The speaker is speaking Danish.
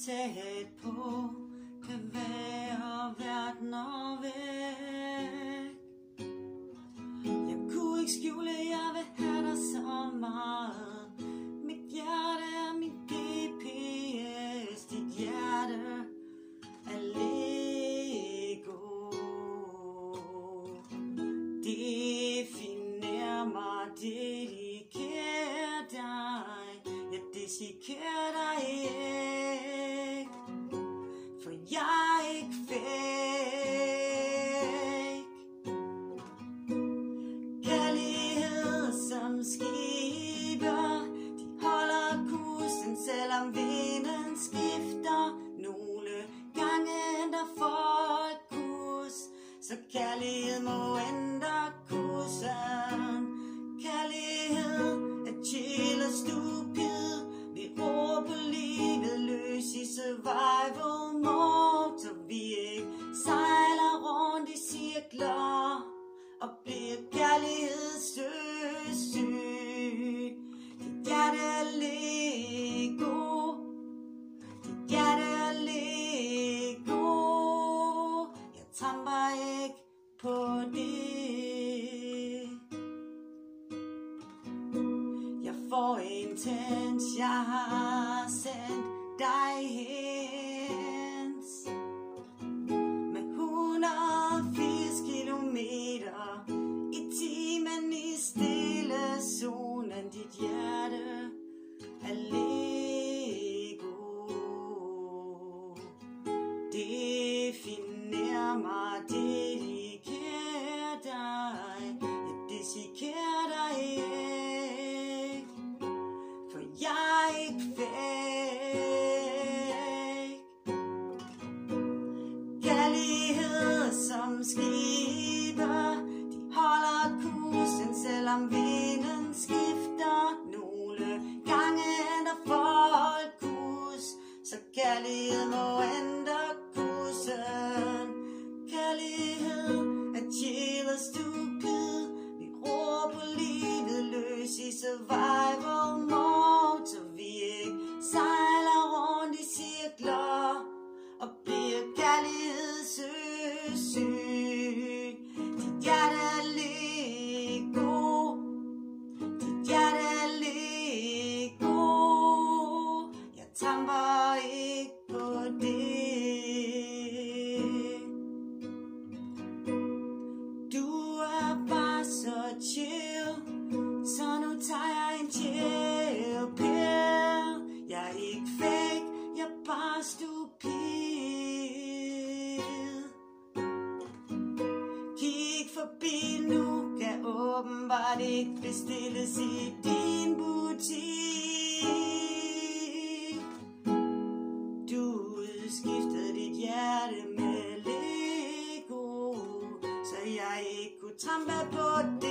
tæt på, kan være verdener væk. Jeg kunne ikke skjule, jeg vil have dig så meget. Mit hjerte er min GPS, dit hjerte er Lego. Definer mig, dedikerer dig. Jeg dissekerer dig ikke, for jeg er ikke fake. Kærlighed som skiber, de holder kursen, selvom vinden skifter. Nogle gange ændrer folk kurs, så kærlighed må ændre kursen. Kærlighed er chill og stupid, vi råber livet løs i survival mode, så vi ikke sejler rundt i cirkler og bliver kærlighedssøsyg. Dit hjerte er Lego, dit hjerte er Lego. Jeg tramper ikke på det. Jeg får intens, jeg har sendt dig hens med 180 kilometer i timen i stille zonen. Dit hjerte er Lego. Definer mig, dedikerer dig. Jeg dissekerer dig ikke, for jeg er ikke fake. Kærlighed som skiber, de holder kursen, selvom vinden skifter. Nogle gange ændrer folk kurs, så kærlighed må ændre kursen. Kærlighed er chill og stupid, vi råber livet løs i survival mode, så vi ikke sejler rundt i cirkler og bliver kærlighedssøsyg. Dit hjerte er Lego, dit hjerte er Lego. Jeg tramper ikke på det. Du er bare så chill, så nu tager jeg en chill pill. Jeg er ikke fake, jeg er bare stupid. Kig forbi nu, kan åbenbart ikke bestilles i din butik. Du udskiftede dit hjerte med Lego, så jeg ikke kunne trampe på det.